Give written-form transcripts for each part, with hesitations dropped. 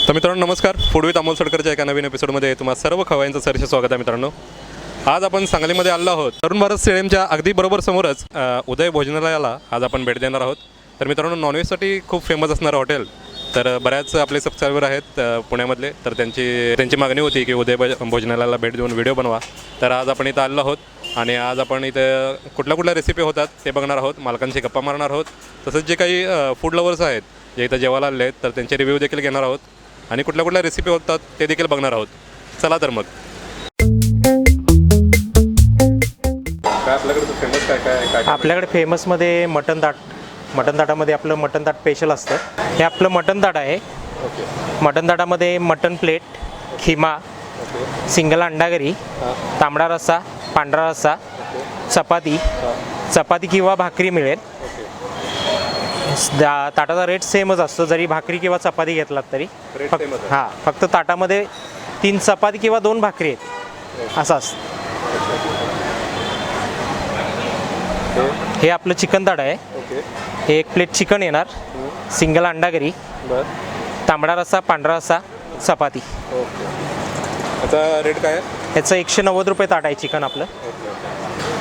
तर मित्रांनो नमस्कार. फूड विथ अमोल सडकरच्या एका नवीन एपिसोडमध्ये तुम्हाला सर्व खवयांचं सरसे स्वागत आहे. मित्रांनो आज आपण सांगलीमध्ये आलो आहोत. तरुण भारत स्टेडियमच्या अगदी बरोबर समोरच उदय भोजनालयाला आज आपण भेट देणार आहोत. तर मित्रांनो नॉनव्हेजसाठी खूप फेमस असणारं हॉटेल. तर बऱ्याच आपले सबस्क्रायबर आहेत पुण्यामधले. तर त्यांची मागणी होती की उदय भोजनालयाला भेट देऊन व्हिडिओ बनवा. तर आज आपण इथं आलो आहोत आणि आज आपण इथं कुठल्या रेसिपी होतात ते बघणार आहोत. मालकांशी गप्पा मारणार आहोत. तसंच जे काही फूड लवर्स आहेत जे इथं जेवायला आले आहेत तर त्यांचे रिव्ह्यू देखील घेणार आहोत आणि कुठल्या रेसिपी होतात ते देखील बघणार आहोत. चला तर मग काय आपल्याकडे फेमस काय आपल्याकडे फेमसमध्ये मटन ताटामध्ये आपलं मटन ताट स्पेशल असतं. हे आपलं मटन ताट आहे. ओके मटन ताटामध्ये mutton plate, keema, okay single अंडागरी, तांबडा रस्सा, पांढरा रस्सा, चपाती किंवा भाकरी मिळेल. ताटाचा रेट सेमच असतो जरी भाकरी किंवा चपाती घेतलात तरी. फक्त ताटामध्ये 3 चपाती किंवा 2 भाकरी येते असं असतं. हे आपलं चिकन ताट आहे. हे 1 प्लेट चिकन येणार, सिंगल अंडागरी, तांबडा रस्सा, पांढरा रस्सा, चपाती. आता रेट काय आहे? ह्याचं 190 रुपये ताट आहे चिकन आपलं.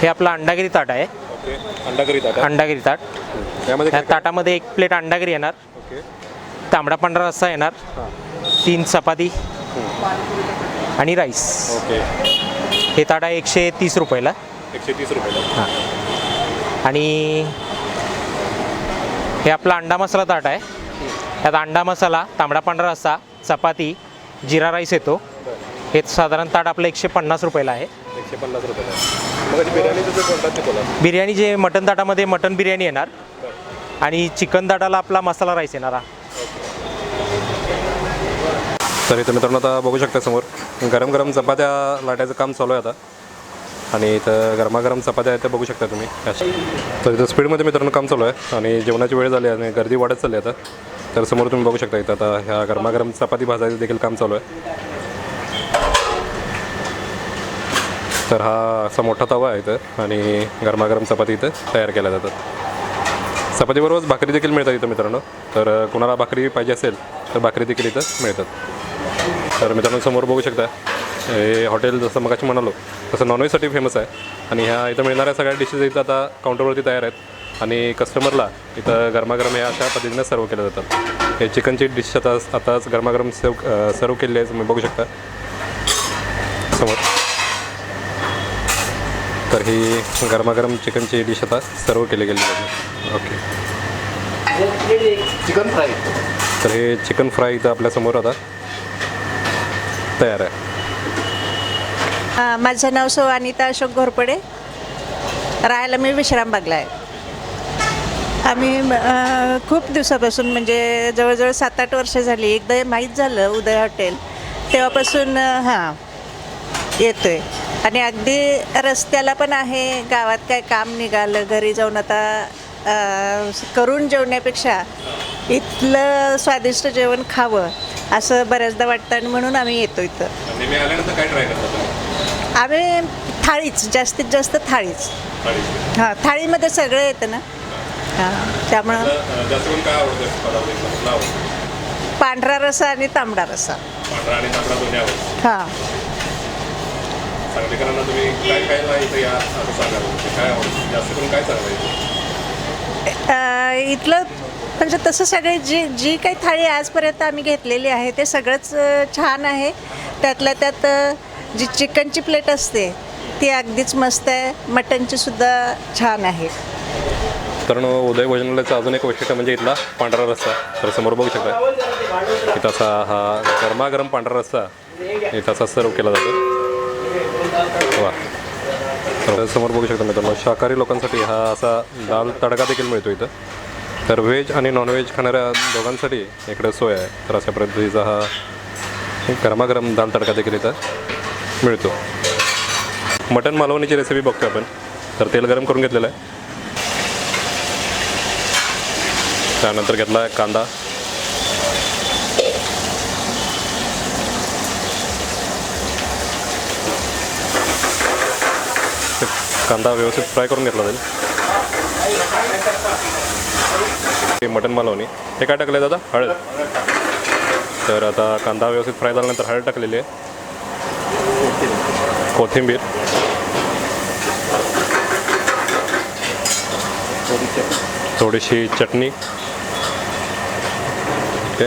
हे आपलं अंडागिरी ताट आहे. अंडागिरी ताट ह्या ताटामध्ये 1 प्लेट अंडागिरी येणार, तांबडा पांढरा रस्सा येणार, 3 चपाती आणि राईस. हे ताट आहे 130 रुपयाला. 130 रुपयाला. हां. आणि हे आपला अंडा मसाला ताट आहे. त्यात अंडा मसाला, तांबडा पांढरा रस्सा, चपाती, जिरा राईस येतो. हे साधारण ताट आपलं 150 रुपयाला आहे. 150 रुपयाला. बिर्याणी जे मटन ताटामध्ये मटन बिर्याणी येणार आणि चिकन ताटाला आपला मसाला राईस येणार. तर इथं मित्रांनो आता बघू शकता समोर गरम चपात्या लाटायचं काम चालू आहे आता. आणि इथं गरमागरम चपात्या आहेत ते बघू शकता तुम्ही. तर इथं स्पीडमध्ये मित्रांनो काम चालू आहे आणि जेवणाची वेळ झाली आणि गर्दी वाढत चालली आता. तर समोर तुम्ही बघू शकता इथं आता ह्या गरमागरम चपाती भाजायचं देखील काम चालू आहे. तर हा असा मोठा तवा आहे इथं आणि गरमागरम चपाती इथं तयार केल्या जातात. चपातीबरोबरच भाकरी देखील मिळतात इथं मित्रांनो. तर कोणाला भाकरी पाहिजे असेल तर भाकरी देखील इथं मिळतात. तर मित्रांनो समोर बघू शकता हे हॉटेल जसं मगाशी म्हणालो तसं नॉनव्हेजसाठी फेमस आहे. आणि ह्या इथं मिळणाऱ्या सगळ्या डिशेस इथं आता काउंटरवरती तयार आहेत आणि कस्टमरला इथं गरमागरम ह्या अशा पद्धतीने सर्व केल्या जातात. हे चिकनची डिश आताच गरमागरम सर्व केलेली आहे तुम्ही बघू शकता समोर. तर ही गरमागरम चिकनची डिश आता सर्व केली गेली आहे. Okay chicken fry. तर हे चिकन फ्राय इथं आपल्यासमोर आता तयार आहे. माझं नाव सौ अनिता अशोक घोरपडे. राहायला मी विश्रामबागला आहे. आम्ही खूप दिवसापासून म्हणजे जवळजवळ 7-8 वर्ष झाली. एकदा माहीत झालं उदय हॉटेल तेव्हापासून येतो आहे. आणि अगदी रस्त्याला पण आहे. गावात काय काम निघालं घरी जाऊन आता करून जेवण्यापेक्षा इथलं स्वादिष्ट जेवण खावं असं बऱ्याचदा वाटतं आणि म्हणून आम्ही येतो इथं. काय ट्राय करता? आम्ही थाळीच जास्तीत जास्त थाळीच. हां थाळीमध्ये सगळं येतं ना. हां त्यामुळं पांढरा रस्सा आणि तांबडा रस्सा. हां इथलं म्हणजे तसं सगळे जी काही थाळी आजपर्यंत आम्ही घेतलेली आहे ते सगळंच छान आहे. त्यातल्या त्यात जी चिकनची प्लेट असते ती अगदीच मस्त आहे. मटनची सुद्धा छान आहे. कारण उदय भोजनालयाचं अजून एक वैशिष्ट्य म्हणजे इथला पांढरा रस्सा. तर समोर बघू शकता इथं असा हा गरमागरम पांढरा रस्सा इथं असा सर्व केला जातो. वा तर समोर बघू शकता मित्रांनो शाकाहारी लोकांसाठी हा असा दाल तडका देखील मिळतो इथं. तर व्हेज आणि नॉनव्हेज खाणाऱ्या दोघांसाठी इकडे सोय आहे. तर अशा पद्धतीचा हा गरमागरम दाल तडका देखील इथं मिळतो. मटन मालवणीची रेसिपी बघतो आपण. तर तेल गरम करून घेतलेलं आहे. त्यानंतर घेतला आहे कांदा, कांदा व्यवस्थित फ्राय करून घेतला जाईल. मटन मालवणी हे काय टाकलं दादा? हळद, तर आता कांदा व्यवस्थित फ्राय झाल्यानंतर हळद टाकलेली आहे, कोथिंबीर, थोडीशी चटणी, ओके,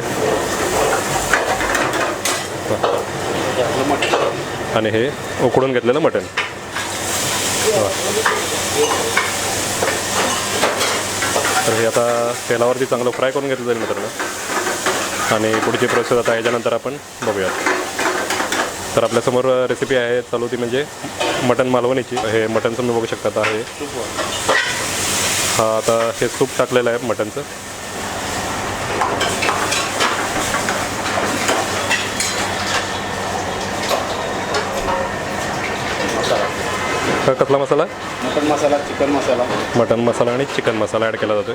आणि हे उकडून घेतलेलं मटण. तर हे आता तेलावरती चांगलं फ्राय करून घेतलं जाईल मित्रांनो. आणि पुढची प्रोसेस आता याच्यानंतर आपण बघूयात. तर आपल्यासमोर रेसिपी आहे चालू ती म्हणजे मटण मालवणीची. हे मटण तुम्ही बघू शकता. आता हे आता हे सूप टाकलेलं आहे मटणचं. कसला मसाला? मटन मसाला, चिकन मसाला, मटन मसाला आणि चिकन मसाला ॲड केला जातो.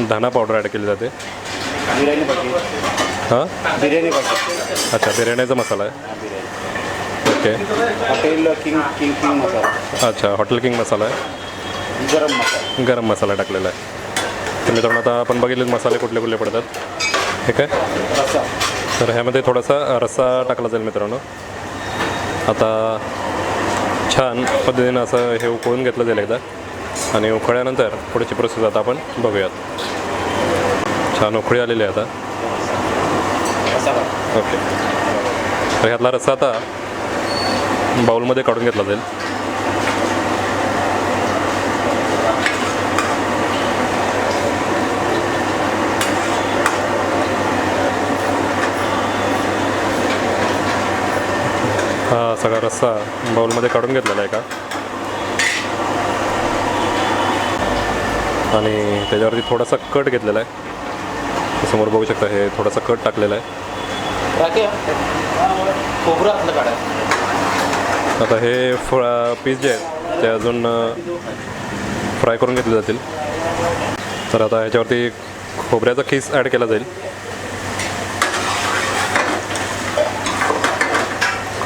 धना पावडर ॲड केली जाते. बिर्याणी पाहिजे. हां, बिर्याणी पाहिजे. अच्छा, बिर्याणीचा मसाला आहे. Okay. Hotel king king king masala. अच्छा, हॉटेल किंग मसाला आहे. गरम मसाला. गरम मसाला टाकलेला आहे. तर मित्रांनो आता आपण बघितले मसाले कुठले कुठले पडतात. ठीक आहे. रस्सा. तर ह्यामध्ये थोडासा रस्सा टाकला जाईल मित्रांनो. आता छान पद्धतीनं असं हे उकळून घेतलं जाईल एकदा. आणि उकळल्यानंतर पुढची प्रोसेस आता आपण बघूयात. छान उकळी आलेली आहे आता. मसाला. ओके. तर ह्यातला रस्सा आता बाउलमध्ये काढून घेतला जाईल. हा सगळा रस्सा बाउलमध्ये काढून घेतलेला आहे का. आणि त्याच्यावरती थोडासा कट घेतलेला आहे. समोर बघू शकता हे थोडासा कट टाकलेला आहे. खोबरं आपलं काढा. आता हे पीस जे आहेत ते अजून फ्राय करून घेतले जातील. तर आता ह्याच्यावरती खोबऱ्याचा खीस ॲड केला जाईल.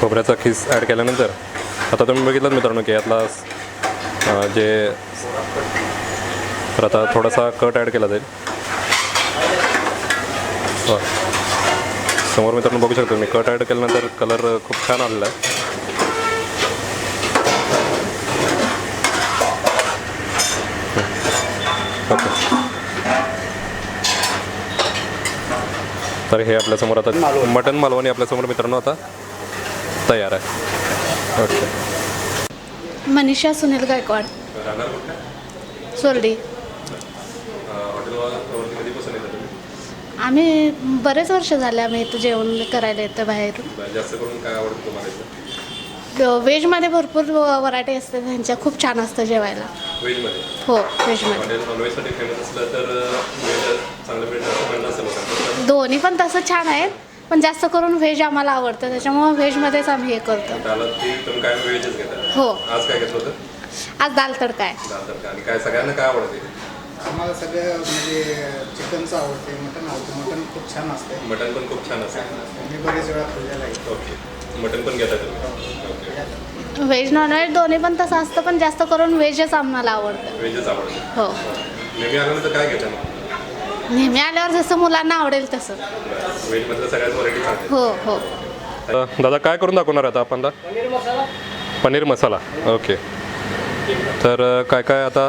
खोबऱ्याचा खीस ॲड केल्यानंतर आता तुम्ही बघितलं मित्रांनो की यातला जे तर आता थोडासा कट ॲड केला जाईल. समोर मित्रांनो बघू शकतो मी कट ॲड केल्यानंतर कलर खूप छान आलेला आहे. ओके. तर हे आपल्यासमोर आता मटण मालवणी आपल्यासमोर मित्रांनो आता तयार आहे. ओके. मनीषा सुनील गायकवाड, सोरडी. आम्ही बरेच वर्ष झाले आम्ही इथं जेवण करायला येतं बाहेरून. जास्त करून काय आवडतं तुम्हाला? व्हेजमध्ये भरपूर व्हरायटी असते त्यांच्या, खूप छान असतं जेवायला. व्हेजमध्ये? हो, व्हेजमध्ये. नॉनव्हेजसाठी फेमस असलं तर व्हेज चांगलं भेटलं असेल. दोन्ही पण तसं छान आहेत, पण जास्त करून व्हेज आम्हाला आवडतं, त्याच्यामुळे व्हेजमध्येच आम्ही हे करतो. तुम्ही काय व्हेजच घेता? हो. आज काय घेतलं होतं? आज दाल तडका आहे. दाल तडका. आणि काय सगळ्यांना काय आवडते? आम्हाला सगळं म्हणजे चिकनचं आवडते, मटन आवडते. मटन खूप छान असते. मटण पण खूप छान असतं. मी बरेच वेळा खाल्लेलं आहे. ओके. मटण पण घेता तुम्ही? ओके. व्हेज नॉनव्हेज दोन्ही पण तसं असतं, पण जास्त करून व्हेजच आम्हाला आवडतं. व्हेजच आवडतं. हो. नेहमी आल्यानंतर काय घेता मग? नेहमी आल्यावर जसं मुलांना आवडेल तसं. व्हेजमधलं सगळ्यात व्हरायटी चांगली. हो हो. दादा काय करून दाखवणार आता आपण? पनीर मसाला. ओके. तर काय काय आता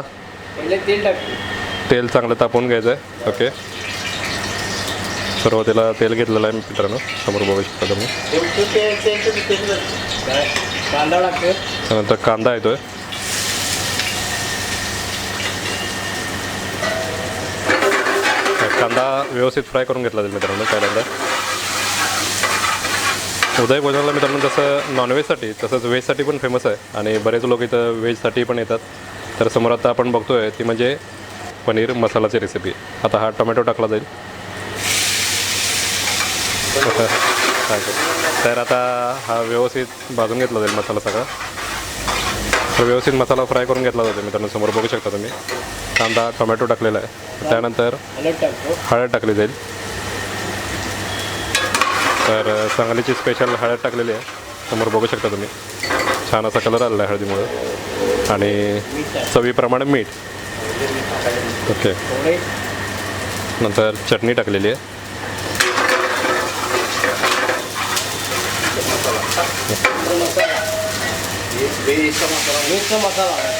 तेल चांगलं तापवून घ्यायचं आहे. ओके. सुरुवातीला तेल घेतलेलं आहे मित्रांनो, समोर बघू शकता तुम्ही. कांदा टाकते. त्यानंतर कांदा येतोय. कांदा व्यवस्थित फ्राय करून घेतला जाईल मित्रांनो पहिल्यांदा. उदय भोजनाला मित्रांनो जसं नॉनव्हेजसाठी तसंच व्हेजसाठी पण फेमस आहे आणि बरेच लोक इथं व्हेजसाठी पण येतात. तर समोर आता आपण बघतोय ती म्हणजे पनीर मसालाची रेसिपी. आता हा टोमॅटो टाकला जाईल. तर आता हा व्यवस्थित भाजून घेतला जाईल मसाला सगळा. तर व्यवस्थित मसाला फ्राय करून घेतला जातो मित्रांनो, समोर बघू शकता तुम्ही. कांदा टोमॅटो टाकलेला आहे. त्यानंतर हळद टाकली जाईल. तर सांगलीची स्पेशल हळद टाकलेली आहे, समोर बघू शकता तुम्ही. छान असा कलर आलेला आहे हळदीमुळे. आणि चवीप्रमाणे मीठ. ओके. नंतर चटणी टाकलेली आहे.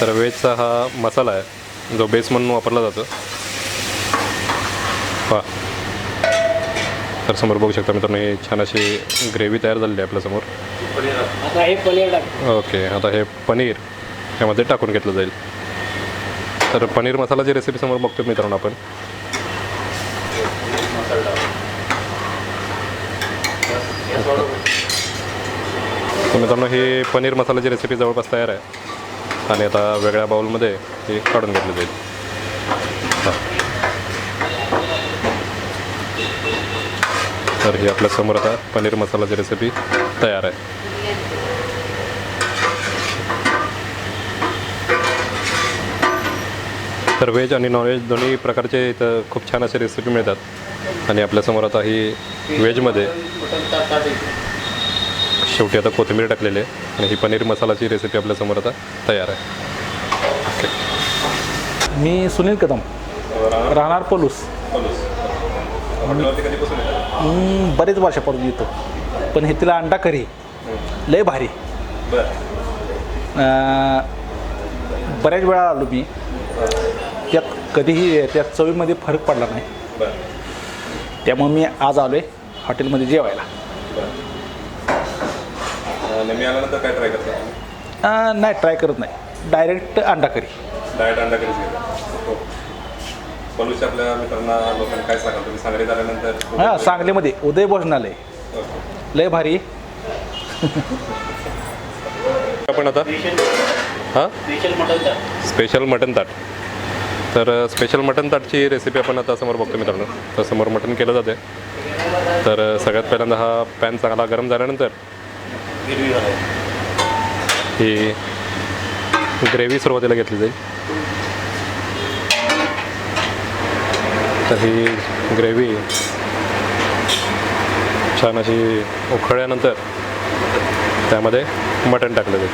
तर व्हेजचा हा मसाला आहे जो बेस म्हणून वापरला जातो. पहा, तर समोर बघू शकता मित्रांनो, ही छान अशी ग्रेव्ही तयार झालेली आहे आपल्यासमोर. ओके, आता हे पनीर यामध्ये टाकून घेतलं जाईल. तर पनीर मसालाची रेसिपी समोर बघतो मित्रांनो आपण. तर मित्रांनो, ही पनीर मसाल्याची रेसिपी जवळपास तयार आहे आणि आता वेगळ्या बाउलमध्ये ही काढून घेतली जाईल. तर ही आपल्यासमोर आता पनीर मसाल्याची रेसिपी तयार आहे. तर व्हेज आणि नॉनव्हेज दोन्ही प्रकारचे इथं खूप छान असे रेसिपी मिळतात आणि आपल्यासमोर आता ही व्हेजमध्ये शेवटी आता कोथिंबीर टाकलेली आहे आणि ही पनीर मसालाची रेसिपी आपल्यासमोर आता तयार आहे. मी सुनील कदम, राहणार पलूस. बरेच वर्षापासून येतो, पण हे तिला अंडा करी लय भारी. बऱ्याच वेळा आलो मी, त्यात कधीही त्या चवीमध्ये फरक पडला नाही. त्यामुळे मी आज आलो आहे हॉटेलमध्ये जेवायला. नेहमी आल्यानंतर काय ट्राय करता? नाही, ट्राय करत नाही, डायरेक्ट अंडा करी. डायरेक्ट अंडा करीच घेता. पलूसच्या आपल्या मित्रांना लोकांना काय सांगाल तुम्ही? सांगलीत आल्यानंतर हां, सांगलीमध्ये उदय भोजनालय लय भारी. आपण आता हां स्पेशल मटन ताट. तर स्पेशल मटन ताटची रेसिपी आपण आता समोर बघतो मित्रांनो. तर समोर मटन केलं जाते. तर सगळ्यात पहिल्यांदा हा पॅन चांगला गरम झाल्यानंतर ही ग्रेव्ही सुरुवातीला घेतली जाईल. तर ही ग्रेव्ही छान अशी उकळल्यानंतर त्यामध्ये मटण टाकलं जाईल.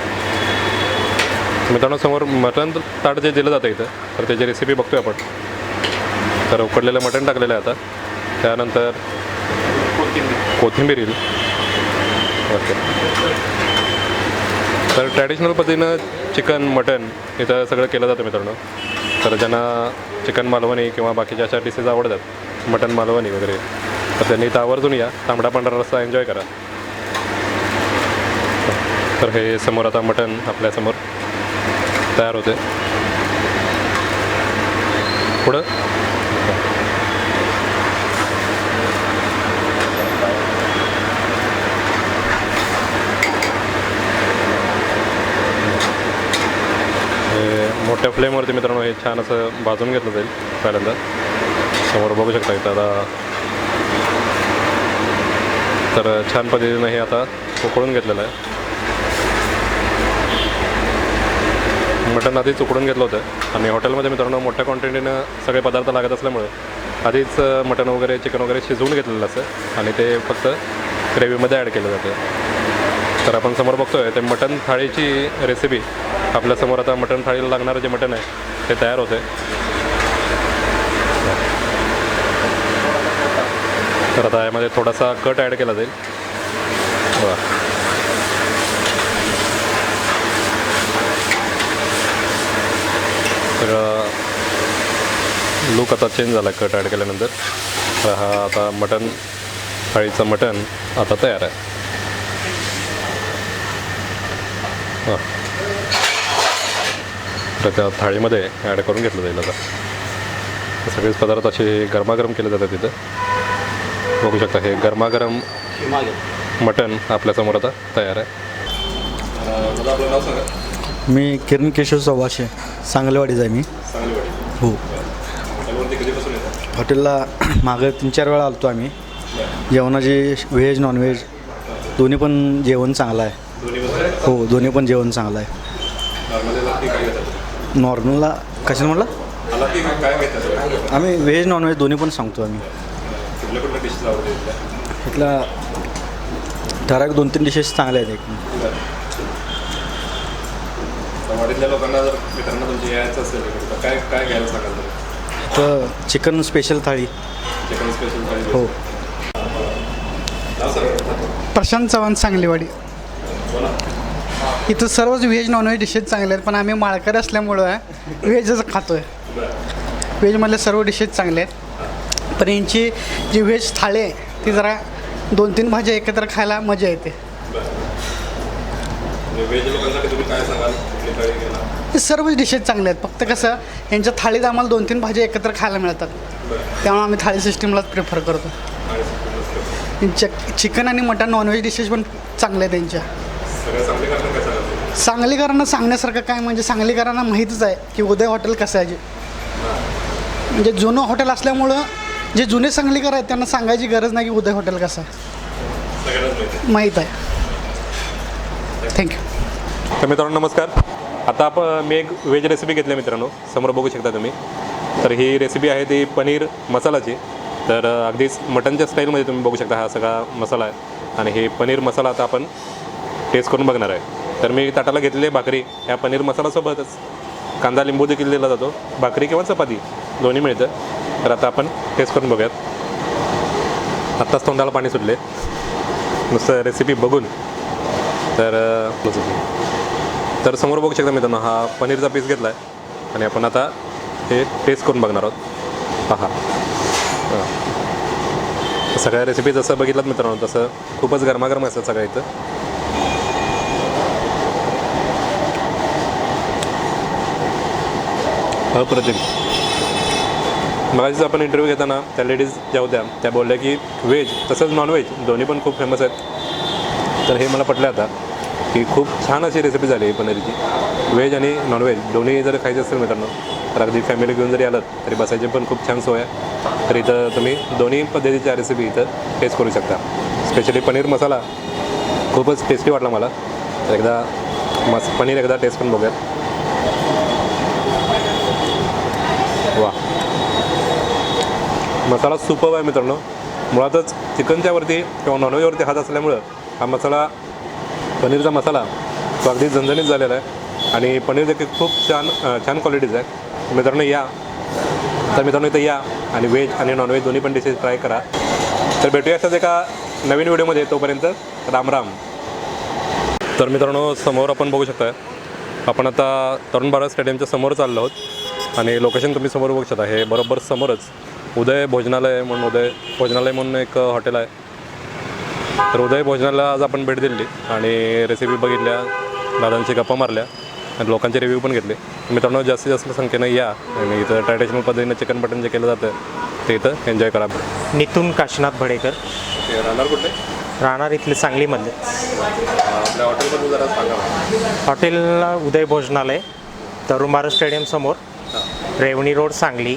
मित्रांनो, समोर मटण ताट जे दिलं जातं इथं, तर त्याची रेसिपी बघतोय आपण. तर उकडलेलं मटण टाकलेलं आहे आता. त्यानंतर कोथिंबीर येईल. ओके, तर ट्रॅडिशनल पद्धतीनं चिकन मटन इथं सगळं केलं जातं मित्रांनो. तर ज्यांना चिकन मालवणी किंवा बाकीच्या अशा डिशेस आवडतात, मटन मालवणी वगैरे, तर त्यांनी इथं आवर्जून या, तांबडा पांढरा रस्सा एन्जॉय करा. तर हे समोर आता मटन आपल्यासमोर तयार होते. पुढं मोठ्या फ्लेमवरती मित्रांनो हे छान असं भाजून घेतलं जाईल. पहिल्यांदा समोर बघू शकता इथं आता. तर छान पद्धतीनं हे आता उकळून घेतलेलं आहे. मटण आधीच उकडून घेतलं होतं आणि हॉटेलमध्ये मित्रांनो मोठ्या क्वांटिटीनं सगळे पदार्थ लागत असल्यामुळे आधीच मटण वगैरे चिकन वगैरे शिजवून घेतलेलं असतं आणि ते फक्त ग्रेव्हीमध्ये ॲड केलं जातं. तर आपण समोर बघतोय ते मटण थाळीची रेसिपी आपल्यासमोर आता. मटण थाळीला लागणारं जे मटण आहे ते तयार होते. तर आता यामध्ये थोडासा कट ॲड केला जाईल. वा, सगळा लुक आता चेंज झाला कट ॲड केल्यानंतर. तर हा आता मटण थाळीचं मटण आता तयार आहे. हां, तर त्या थाळीमध्ये ॲड करून घेतलं जाईल आता. सगळेच पदार्थ असे गरमागरम केले जातात तिथं. बघू शकता हे गरमागरम मटण आपल्यासमोर आता तयार आहे. आपलं नाव सांगा. मी किरण केशव सव्वाशे, सांगलेवाडीचा आहे मी. हो, हॉटेलला मागं 3-4 वेळा आलो आम्ही. जेवणाची व्हेज नॉनव्हेज दोन्ही पण जेवण चांगलं आहे. हो, दोन्ही पण जेवण चांगलं आहे. नॉर्मलला कशाला म्हटलं? आम्ही व्हेज नॉनव्हेज दोन्ही पण सांगतो आम्ही. इथला ठराविक 2-3 डिशेस चांगल्या आहेत एकदम. लोकांना जर मित्रांना तुमची यायचं असेल तर काय घ्यायला सांगाल? तर चिकन स्पेशल थाळी चिकन स्पेशल थाळी हो. प्रशांत चव्हाण सांगलीवाडी. इथं सर्वच व्हेज नॉनव्हेज डिशेस चांगले आहेत, पण आम्ही माळकरी असल्यामुळं व्हेजच खातो आहे. व्हेजमधले सर्व डिशेस चांगले आहेत, पण यांची जी व्हेज थाळी आहे ती जरा 2-3 भाज्या एकत्र खायला मजा येते. व्हेज लोकांसाठी तुम्ही काय सांगाल कुठली थाळी घ्यायला? हे सर्वच डिशेस चांगले आहेत, फक्त कसं यांच्या थाळीत आम्हाला 2-3 भाज्या एकत्र खायला मिळतात, त्यामुळे आम्ही थाळी सिस्टीमलाच प्रिफर करतो. चिकन आणि मटण नॉनव्हेज डिशेस पण चांगले आहेत त्यांच्या. सगळ्या सांगलीकरांना काय सांगाल? सांगलीकरांना सांगण्यासारखं काय म्हणजे सांगलीकरांना माहीतच आहे की उदय हॉटेल कसं आहे. म्हणजे जुनं हॉटेल असल्यामुळं जे जुने सांगलीकर आहेत त्यांना सांगायची गरज नाही की उदय हॉटेल कसं आहे, सगळ्यांनाच माहीत आहे. थँक्यू. तर मित्रांनो नमस्कार. आता मी एक व्हेज रेसिपी घेतली मित्रांनो, समोर बघू शकता तुम्ही. तर ही रेसिपी आहे ती पनीर मसालाची. तर अगदीच मटनच्या स्टाईलमध्ये तुम्ही बघू शकता हा सगळा मसाला आहे, आणि हे पनीर मसाला आता आपण टेस्ट करून बघणार आहे. तर मी ताटाला घेतलेली भाकरी ह्या पनीर मसालासोबतच कांदा लिंबू देखील दिला जातो, भाकरी किंवा चपाती दोन्ही मिळतं. तर आता आपण टेस्ट करून बघूयात. आत्ताच तोंडाला पाणी सुटले नुसतं रेसिपी बघून. तर समोर बघू शकता मित्रांनो हा पनीरचा पीस घेतला आहे, आणि आपण आता हे टेस्ट करून बघणार आहोत. पहा सगळ्या रेसिपी जसं बघितलं मित्रांनो तसं खूपच गरमागरम असतात सगळ्या इथं. अप्रतिम. मगाशीच आपण इंटरव्ह्यू घेताना त्या लेडीज ज्या होत्या त्या बोलल्या की व्हेज तसंच नॉनव्हेज दोन्ही पण खूप फेमस आहेत. तर हे मला पटलं आता की खूप छान अशी रेसिपी झाली आहे पनीरची. व्हेज आणि नॉनव्हेज दोन्ही जर खायचे असेल मित्रांनो तर अगदी फॅमिली घेऊन जरी आलं तरी बसायची पण खूप छान सोय आहे. तर इथं तुम्ही दोन्ही पद्धतीच्या रेसिपी इथं टेस्ट करू शकता. स्पेशली पनीर मसाला खूपच टेस्टी वाटला मला. तर एकदा पनीर एकदा टेस्ट करून बघूयात. वा, मसाला सुपर्ब आहे मित्रांनो. मुळातच चिकनच्या वरती किंवा नॉनव्हेजवरती हात असल्यामुळं हा मसाला पनीरचा मसाला तो अगदी झणझणीत झालेला आहे, आणि पनीर देखील खूप छान क्वालिटीज आहे. मित्रांनो इथं या आणि व्हेज आणि नॉनव्हेज दोन्ही पण डिशेस ट्राय करा. तर भेटूया अशाच एका नवीन व्हिडिओमध्ये. तोपर्यंत राम राम. तर मित्रांनो समोर आपण बघू शकता आपण आता तरुण भारत स्टेडियमच्या समोर चाललो आहोत, आणि लोकेशन तुम्ही समोर बघू शकता. हे बरोबर समोरच उदय भोजनालय म्हणून एक हॉटेल आहे. तर उदय भोजनाला आज आपण भेट दिली आणि रेसिपी बघितल्या, दादांची गप्पा मारल्या आणि लोकांचे रिव्ह्यू पण घेतले. मित्रांनो जास्तीत जास्त संख्येनं या, आणि इथं ट्रॅडिशनल पद्धतीनं चिकन मटन जे केलं जातं ते इथं एन्जॉय करा. नितून काशीनाथ भडेकर, राहणार कुठले? राहणार इथले सांगलीमधले. आपल्या हॉटेलबद्दल जरा सांगा. हॉटेल उदय भोजनालय, तरुण भारत स्टेडियम समोर, Revani road, Sangli.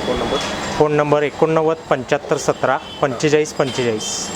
Phone number? Phone number 89 75 17 45 45.